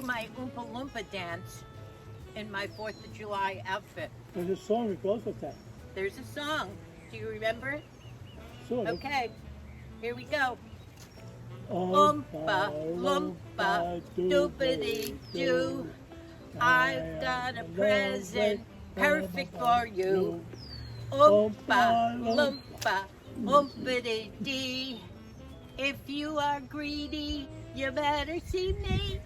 my Oompa Loompa dance in my 4th of July outfit. There's a song that goes with that. There's a song. Do you remember it? Sort of. Okay, here we go. Oompa Loompa, doopity doo. I've got a present perfect for you. Oompa Loompa, oompity dee. If you are greedy, you better see me.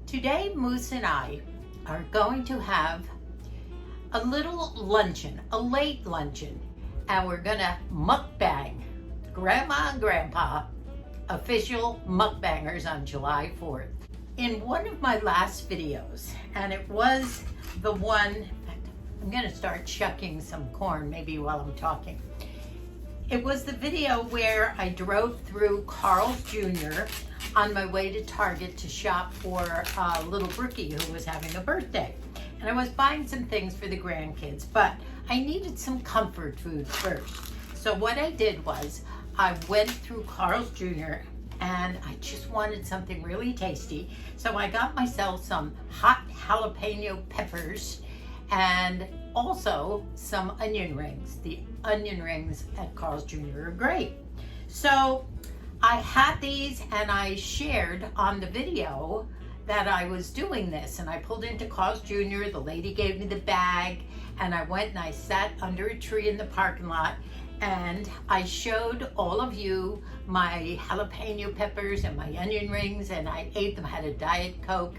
Today, Moose and I are going to have a little luncheon, a late luncheon, and we're gonna mukbang. Grandma and Grandpa, official mukbangers on July 4th. In one of my last videos, and it was the one, I'm gonna start shucking some corn maybe while I'm talking. It was the video where I drove through Carl's Jr. on my way to Target to shop for little Brookie who was having a birthday. And I was buying some things for the grandkids, but I needed some comfort food first. So what I did was I went through Carl's Jr. and I just wanted something really tasty. So I got myself some hot jalapeno peppers and also some onion rings. The onion rings at Carl's Jr. are great. So I had these and I shared on the video that I was doing this, and I pulled into Carl's Jr. The lady gave me the bag and I went and I sat under a tree in the parking lot and I showed all of you my jalapeno peppers and my onion rings, and I ate them, had a Diet Coke,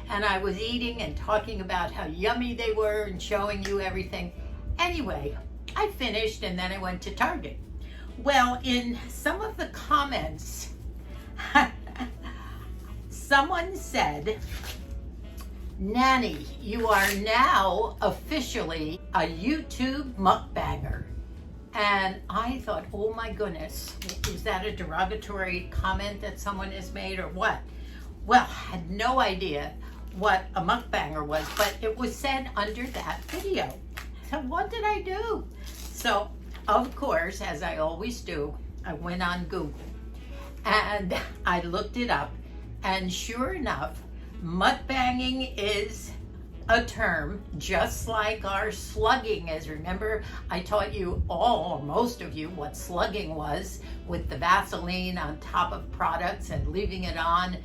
and I was eating and talking about how yummy they were and showing you everything. Anyway, I finished and then I went to Target. Well, in some of the comments, someone said, Nanny, you are now officially a YouTube mukbanger. And I thought, oh my goodness, is that a derogatory comment that someone has made or what? Well, I had no idea what a mukbanger was, but it was said under that video. So what did I do? So, of course, as I always do, I went on Google and I looked it up, and sure enough, mukbanging is a term just like our slugging is. Remember, I taught you all, or most of you, what slugging was with the Vaseline on top of products and leaving it on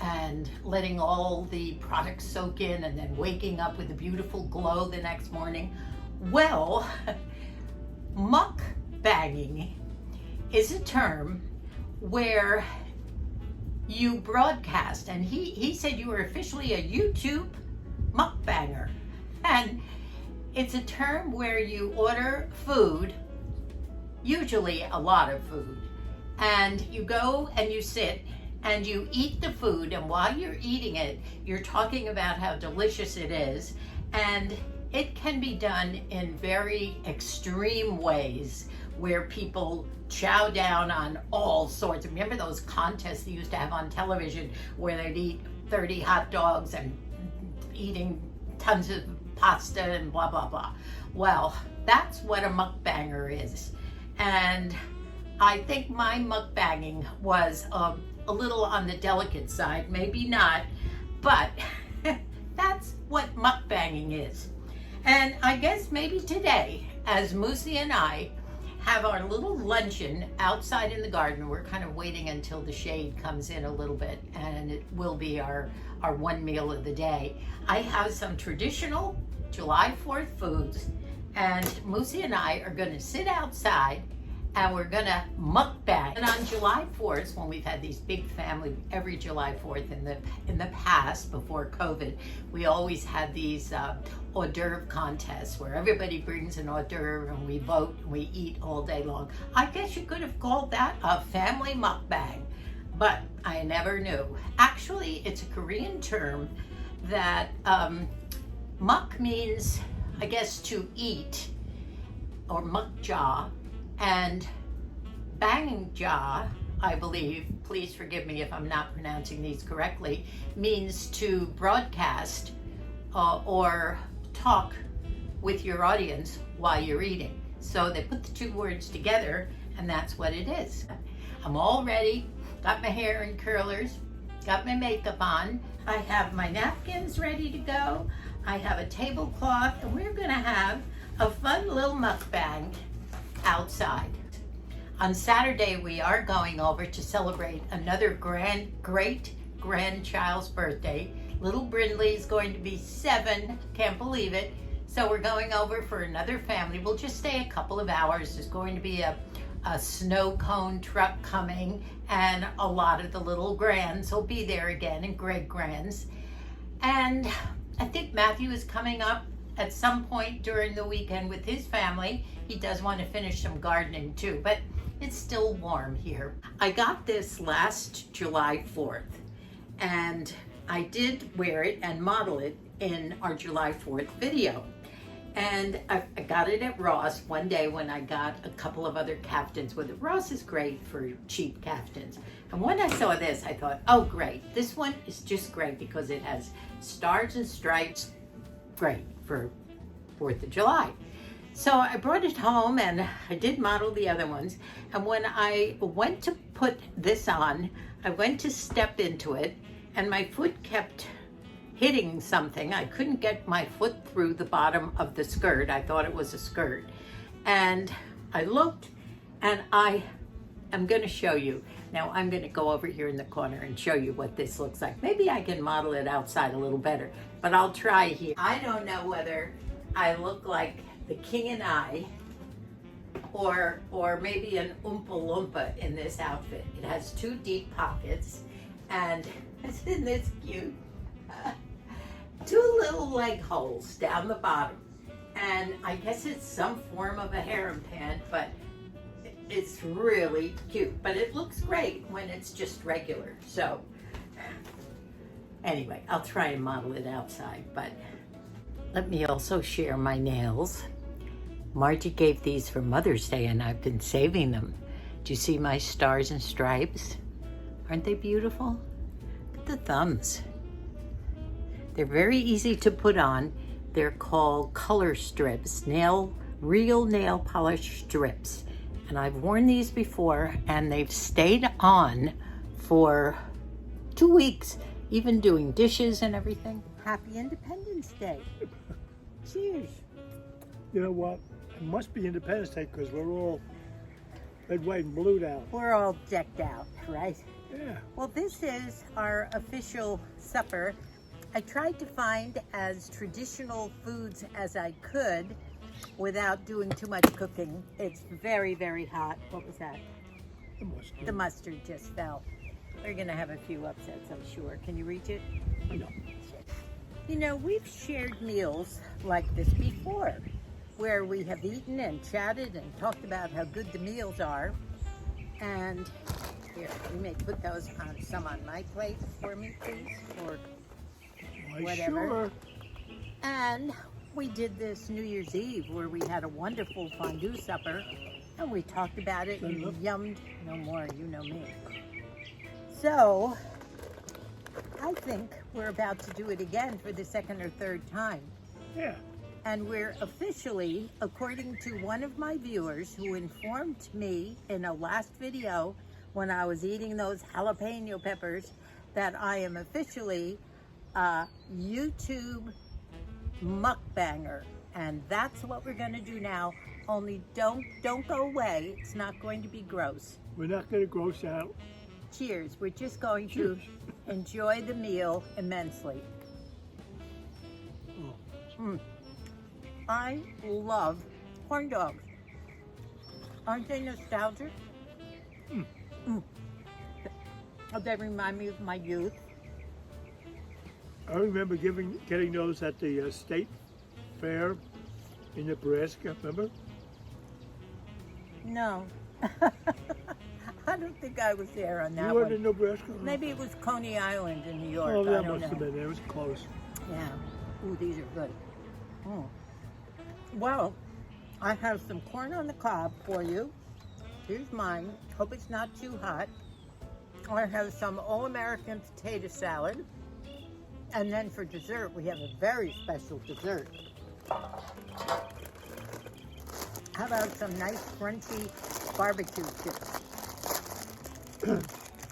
and letting all the products soak in and then waking up with a beautiful glow the next morning. Well, mukbanging is a term where you broadcast, and he said you were officially a YouTube mukbanger. And it's a term where you order food, usually a lot of food, and you go and you sit and you eat the food, and while you're eating it, you're talking about how delicious it is, and it can be done in very extreme ways where people chow down on all sorts. Remember those contests they used to have on television where they'd eat 30 hot dogs and eating tons of pasta and blah, blah, blah. Well, that's what a mukbanger is. And I think my mukbanging was a little on the delicate side, maybe not, but that's what mukbanging is. And I guess maybe today, as Moosey and I have our little luncheon outside in the garden, we're kind of waiting until the shade comes in a little bit, and it will be our one meal of the day. I have some traditional July 4th foods, and Moosey and I are going to sit outside and we're going to mukbang. And on July 4th, when we've had these big family, every July 4th in the past, before COVID, we always had these hors d'oeuvre contests where everybody brings an hors d'oeuvre and we vote and we eat all day long. I guess you could have called that a family mukbang, but I never knew. Actually, it's a Korean term that muk means, I guess, to eat, or mukja, and bangja, I believe, please forgive me if I'm not pronouncing these correctly, means to broadcast or talk with your audience while you're eating. So they put the two words together, and that's what it is. I'm all ready. got my hair in curlers, got my makeup on. I have my napkins ready to go. I have a tablecloth, and we're gonna have a fun little mukbang outside. On Saturday, we are going over to celebrate another great grandchild's birthday. Little Brindley's going to be 7, can't believe it. So we're going over for another family. We'll just stay a couple of hours. There's going to be a snow cone truck coming, and a lot of the little grands will be there again, and great grands. And I think Matthew is coming up at some point during the weekend with his family. He does want to finish some gardening too, but it's still warm here. I got this last July 4th, and I did wear it and model it in our July 4th video. And I got it at Ross one day when I got a couple of other caftans with it. Ross is great for cheap caftans. And when I saw this, I thought, oh great, this one is just great because it has stars and stripes. Great for 4th of July. So I brought it home and I did model the other ones. And when I went to put this on, I went to step into it and my foot kept hitting something. I couldn't get my foot through the bottom of the skirt. I thought it was a skirt. And I looked, and I am gonna show you. Now I'm gonna go over here in the corner and show you what this looks like. Maybe I can model it outside a little better, but I'll try here. I don't know whether I look like the King and I, or maybe an Oompa Loompa in this outfit. It has 2 deep pockets, and isn't this cute? 2 little leg holes down the bottom, and I guess it's some form of a harem pant, but it's really cute. But it looks great when it's just regular. So anyway, I'll try and model it outside. But let me also share my nails. Margie gave these for Mother's Day, and I've been saving them. Do you see my stars and stripes? Aren't they beautiful? Look at the thumbs. They're very easy to put on. They're called color strips, real nail polish strips. And I've worn these before, and they've stayed on for 2 weeks, even doing dishes and everything. Happy Independence Day. Cheers. You know what? It must be Independence Day because we're all red, white, and blue now. We're all decked out, right? Yeah. Well, this is our official supper. I tried to find as traditional foods as I could without doing too much cooking. It's very, very hot. What was that? The mustard. The mustard just fell. We're gonna have a few upsets, I'm sure. Can you reach it? No. You know, we've shared meals like this before, where we have eaten and chatted and talked about how good the meals are. And here, you may put those on some on my plate for me, please, or whatever. Sure. And we did this New Year's Eve where we had a wonderful fondue supper, and we talked about it and yummed no more, you know me. So I think we're about to do it again for the 2nd or 3rd time. Yeah. And we're officially, according to one of my viewers who informed me in a last video when I was eating those jalapeno peppers, that I am officially a YouTube mukbanger. And that's what we're gonna do now. Only don't go away. It's not going to be gross. We're not going to gross out. Cheers. We're just going to enjoy the meal immensely. I love corn dogs. Aren't they nostalgic? They remind me of my youth. I remember getting those at the state fair in Nebraska, remember? No. I don't think I was there on that You one. weren't in Nebraska? Maybe it was Coney Island in New York. Oh, I that don't must have know. been there. It was close. Yeah. Ooh, these are good. Well, I have some corn on the cob for you. Here's mine. Hope it's not too hot. I have some all-American potato salad. And then for dessert, we have a very special dessert. How about some nice crunchy barbecue chips?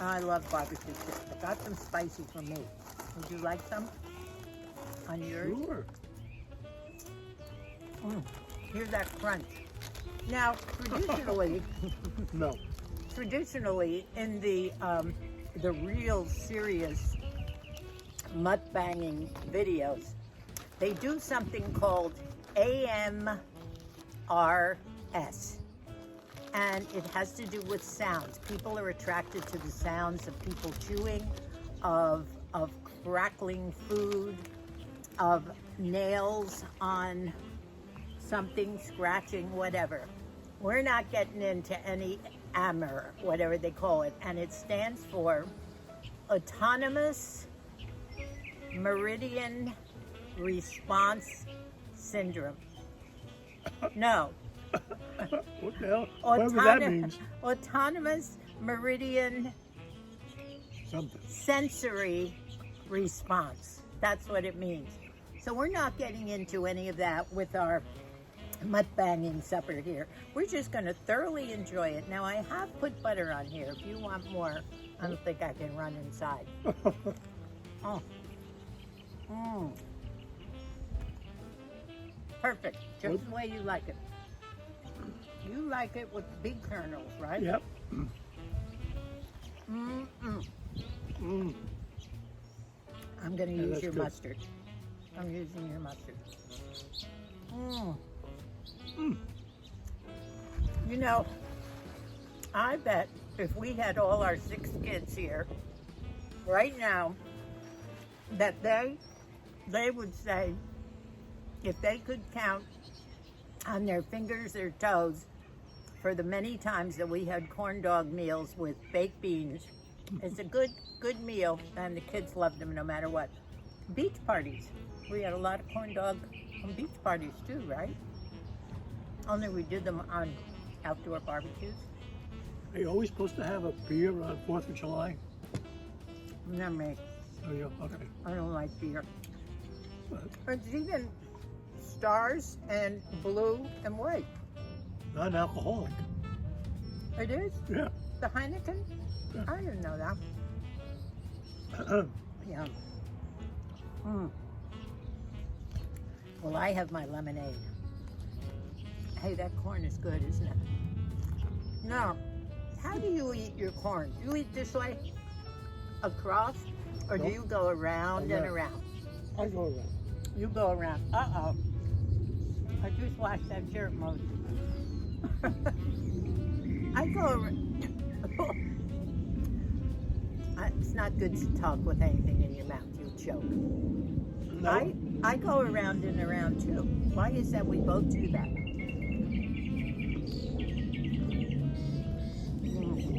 I love barbecue chips. I got some spicy for me. Would you like some on yours? Sure. Here's that crunch. Now, traditionally, No. traditionally in the real serious mukbanging videos, they do something called AMRS, and it has to do with sounds. People are attracted to the sounds of people chewing, of crackling food, of nails on something, scratching, whatever. We're not getting into any AMR, whatever they call it, and it stands for Autonomous Meridian Response Syndrome. No. What the hell? Whatever that means. Autonomous Meridian Something. Sensory Response. That's what it means. So we're not getting into any of that with our mukbanging supper here. We're just going to thoroughly enjoy it. Now, I have put butter on here. If you want more, I don't think I can run inside. Oh. Perfect. Just the way you like it. You like it with big kernels, right? Yep. I'm going to use your good. mustard. I'm using your mustard. You know, I bet if we had all our 6 kids here right now, that they would say, if they could count on their fingers or toes for the many times that we had corn dog meals with baked beans, it's a good meal, and the kids loved them no matter what. Beach parties. We had a lot of corn dog on beach parties too, right? Only we did them on outdoor barbecues. Are you always supposed to have a beer on 4th of July? Not me. Oh, yeah, okay. I don't like beer. It's even stars and blue and white. Non-alcoholic. It is? Yeah. The Heineken? Yeah. I didn't know that. Yeah. Well, I have my lemonade. Hey, that corn is good, isn't it? Now, how do you eat your corn? Do you eat this way across, or do Nope. you go around and around? I go around. You go around. Uh-oh. I just washed that shirt, Mose. I go around. It's not good to talk with anything in your mouth. You'll choke. No. I go around and around too. Why is that we both do that?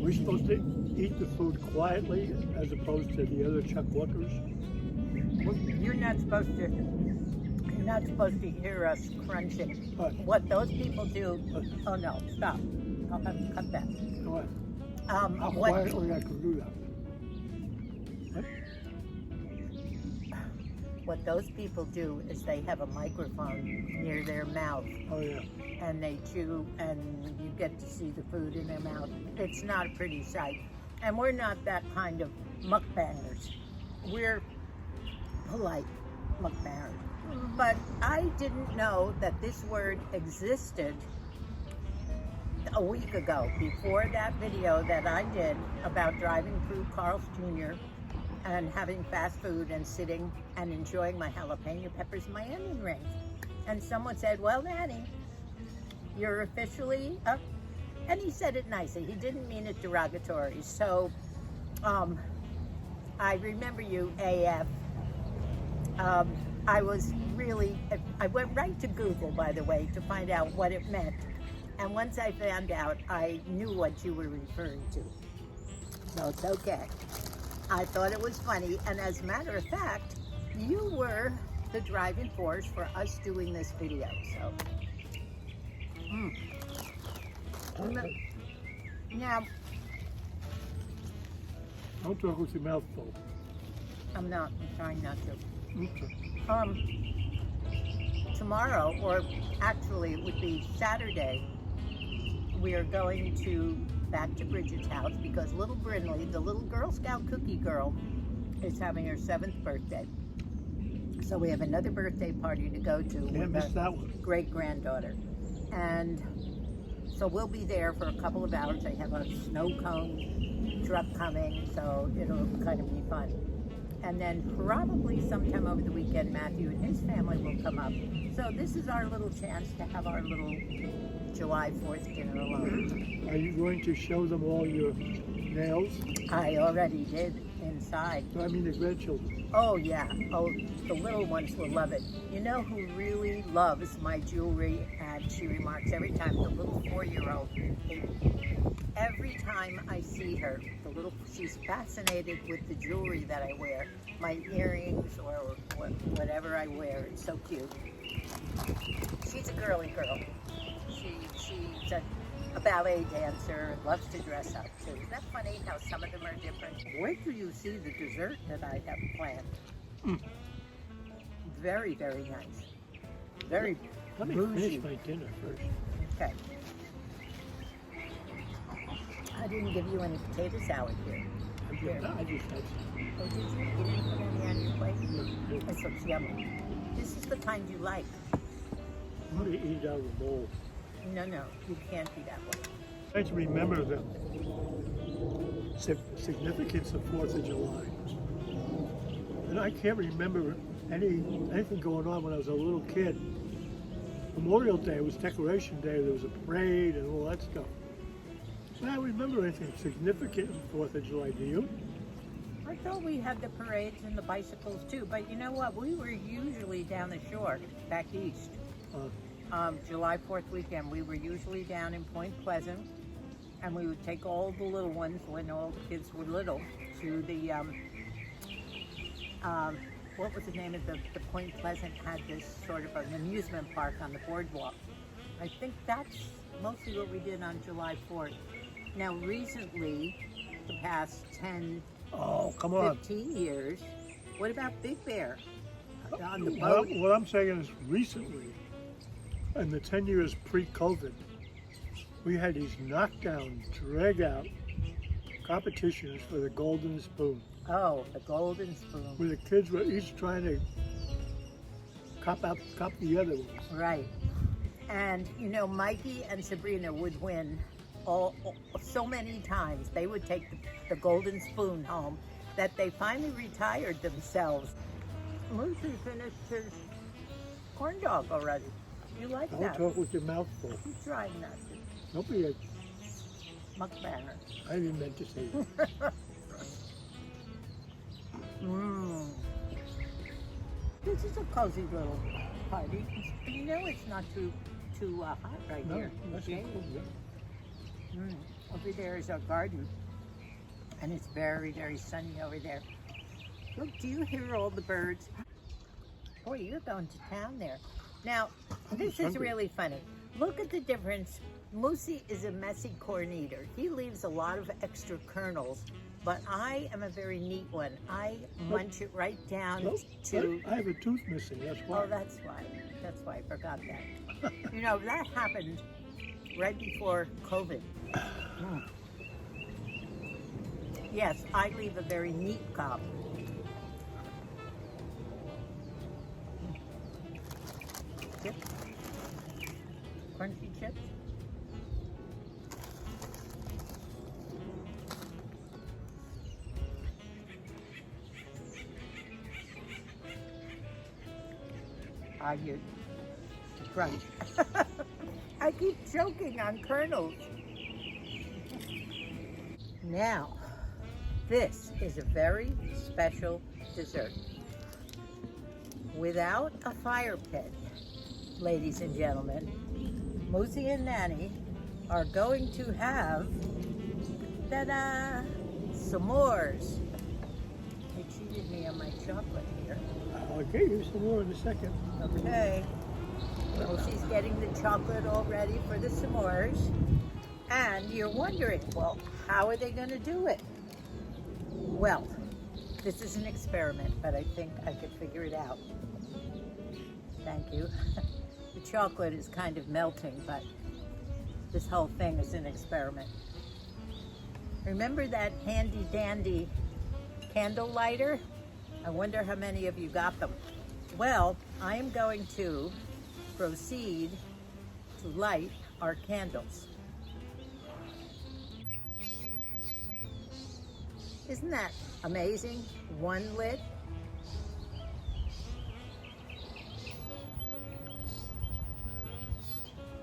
We're supposed to eat the food quietly as opposed to the other Chuck Walkers. You're not supposed to hear us crunching. What those people do. Oh no! Stop! I'll have to cut that. Go ahead. How What quietly I can do that. what those people do is they have a microphone near their mouth, Oh, yeah. and they chew, and you get to see the food in their mouth. It's not a pretty sight, and we're not that kind of mukbangers. We're polite mukbangers. But I didn't know that this word existed a week ago, before that video that I did about driving through Carl's Jr. and having fast food and sitting and enjoying my jalapeno peppers and my onion rings. And someone said, well, Nanny, you're officially up. And he said it nicely. He didn't mean it derogatory. So I remember you, AF. I went right to Google, by the way, to find out what it meant. And once I found out, I knew what you were referring to. So it's okay. I thought it was funny. And as a matter of fact, you were the driving force for us doing this video. So, now, Don't talk with your mouth full. I'm trying not to. Okay. Tomorrow, or actually it would be Saturday, we are going to back to Bridget's house because little Brindley, the little Girl Scout cookie girl, is having her 7th birthday. So we have another birthday party to go to Can't miss with that our one. great-granddaughter. And so we'll be there for a couple of hours. They have a snow cone truck coming, so it'll kind of be fun. And then probably sometime over the weekend, Matthew and his family will come up. So this is our little chance to have our little July 4th dinner alone. Are you going to show them all your nails? I already did inside. No, I mean the grandchildren. Oh yeah, oh the little ones will love it. You know who really loves my jewelry, and she remarks every time, the little 4-year-old. Every time I see her, she's fascinated with the jewelry that I wear, my earrings or whatever I wear. It's so cute. She's a girly girl. She's a ballet dancer and loves to dress up too. Isn't that funny how some of them are different? Wait till you see the dessert that I have planned. Very, very nice. Very Let me bougie. finish my dinner first. Okay. I didn't give you any potato salad here. Here. I just had some. Oh, did you? You didn't put any on your plate? No. It looks yummy. This is the kind you like. I'm going to eat out of the bowl. No, you can't be that way. I try to remember the significance of 4th of July. And I can't remember anything going on when I was a little kid. Memorial Day was Decoration Day. There was a parade and all that stuff. I don't remember anything significant on 4th of July. Do you? I thought we had the parades and the bicycles too, but you know what? We were usually down the shore, back east. July 4th weekend, we were usually down in Point Pleasant, and we would take all the little ones, when all the kids were little, to the, what was the name of the Point Pleasant had this sort of an amusement park on the boardwalk. I think that's mostly what we did on July 4th. Now recently, the past 10, Oh, come on. 15 years, what about Big Bear? On the boat? What I'm saying is recently, in the 10 years pre-COVID, we had these knockdown, drag-out competitions for the Golden Spoon, Oh, the Golden Spoon. where the kids were each trying to cop the other ones. Right. And, you know, Mikey and Sabrina would win so many times. They would take the Golden Spoon home that they finally retired themselves. Moosey finished his corn dog already. You like Don't that? talk with your mouth full. You tried that. Don't be a... Mukbanger. I didn't mean to say that. This is a cozy little party. You know it's not too hot right No, here. that's Okay? cool. Yeah. Over there is our garden, and it's very, very sunny over there. Look, do you hear all the birds? Boy, you're going to town there. Now, this is hungry. really funny. Look at the difference. Moosey is a messy corn eater. He leaves a lot of extra kernels, but I am a very neat one. I munch it right down Nope, to... I have a tooth missing, that's why. Oh, that's why. That's why I forgot that. You know, that happened right before COVID. Yes, I leave a very neat cob. Chips. Crunchy chips. I hear crunch. I keep choking on kernels. Now, this is a very special dessert. Without a fire pit, ladies and gentlemen, Moosey and Nanny are going to have, ta-da, s'mores. They cheated me on my chocolate here. I'll get you some more in a second. Okay. Well, she's getting the chocolate all ready for the s'mores. And you're wondering, well, how are they going to do it? Well, this is an experiment, but I think I could figure it out. Thank you. The chocolate is kind of melting, but this whole thing is an experiment. Remember that handy dandy candle lighter? I wonder how many of you got them. Well, I am going to proceed to light our candles. Isn't that amazing? One lit.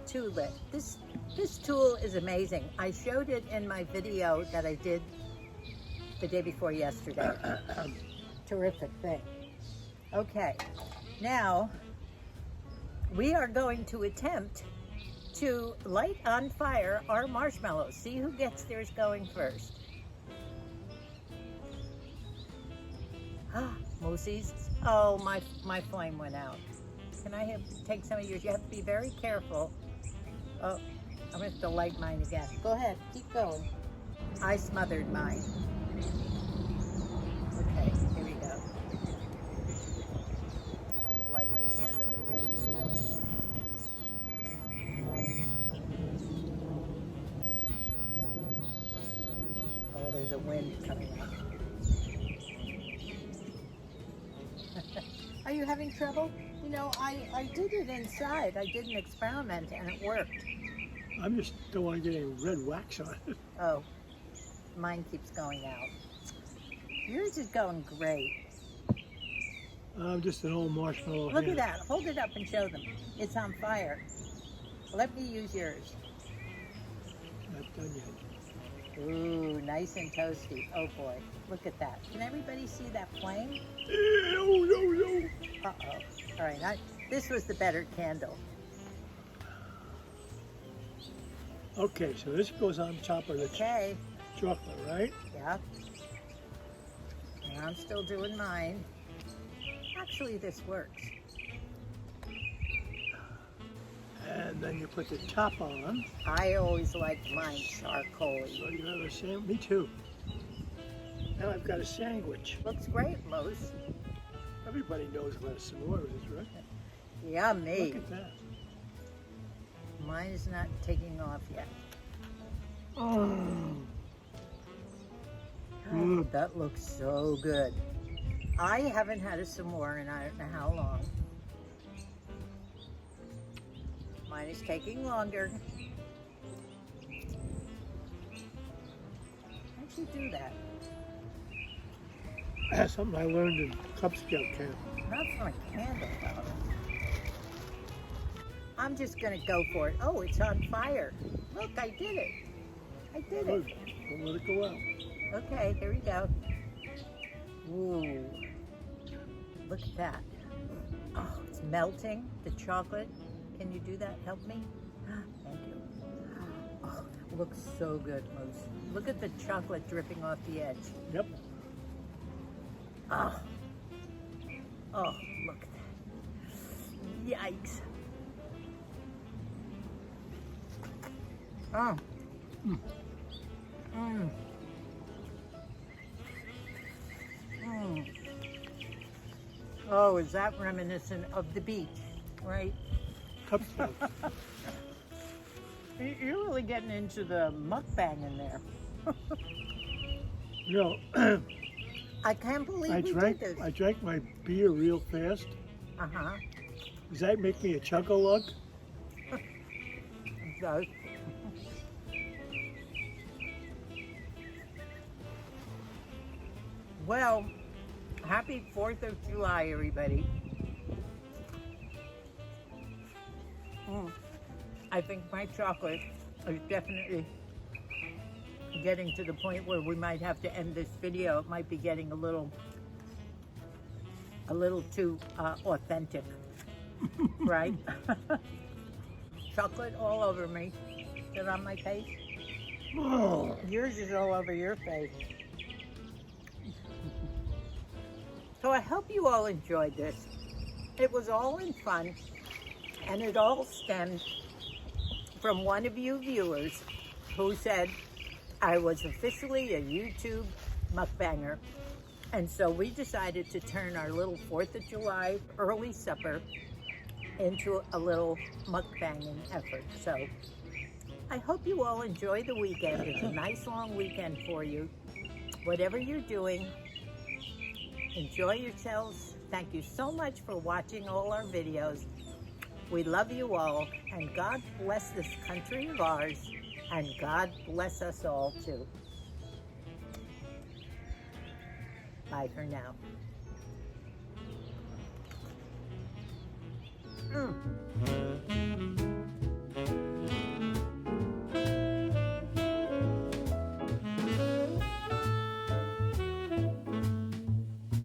Two lit. This tool is amazing. I showed it in my video that I did the day before yesterday. Terrific thing. Okay, now we are going to attempt to light on fire our marshmallows. See who gets theirs going first. Ah, Moosey's. Oh, my flame went out. Can I take some of yours? You have to be very careful. Oh, I'm going to have to light mine again. Go ahead, keep going. I smothered mine. Okay, here we go. Light my candle again. Oh, there's a wind coming up. Are you having trouble? You know, I did it inside. I did an experiment and it worked. I'm just don't want to get any red wax on it. Oh, mine keeps going out. Yours is going great. I'm just an old marshmallow. Look at that. Hold it up and show them. It's on fire. Let me use yours. Not done yet. Ooh, nice and toasty. Oh boy, look at that. Can everybody see that flame? Ew. Uh-oh. All right, this was the better candle. Okay, so this goes on top of the Okay. chocolate, right? Yeah. And I'm still doing mine. Actually, this works. And then you put the top on. I always like mine charcoaly. So you have a sandwich. Me too. Now I've got a sandwich. Looks great, Moose. Everybody knows what a s'more is, right? Yummy. Look at that. Mine is not taking off yet. Oh. Oh, that looks so good. I haven't had a s'more in I don't know how long. Mine is taking longer. How'd you do that? That's something I learned in Cub Scout camp. Not from a candle, though. I'm just gonna go for it. Oh, it's on fire. Look, I did it. I did Good. it. Don't let it go out. Okay, here we go. Ooh, look at that. Oh, it's melting, the chocolate. Can you do that? Help me? Thank you. Oh, that looks so good, Moose. Look at the chocolate dripping off the edge. Yep. Oh, oh, look at that. Yikes. Oh. Mm. Mm. Mm. Oh, is that reminiscent of the beach, right? Cub Scout. You're really getting into the mukbang in there. You know, I can't believe I we drank did this. I drank my beer real fast. Uh-huh. Does that make me a chug-a-lug? It does. Well, happy 4th of July, everybody. I think my chocolate is definitely getting to the point where we might have to end this video. It might be getting a little too authentic, right? Chocolate all over me. Is it on my face? Oh. Yours is all over your face. So I hope you all enjoyed this. It was all in fun, and it all stemmed from one of you viewers who said I was officially a YouTube mukbanger. And so we decided to turn our little 4th of July early supper into a little mukbanging effort. So I hope you all enjoy the weekend. It's a nice long weekend for you. Whatever you're doing, enjoy yourselves. Thank you so much for watching all our videos. We love you all, and God bless this country of ours, and God bless us all too. Bye for now.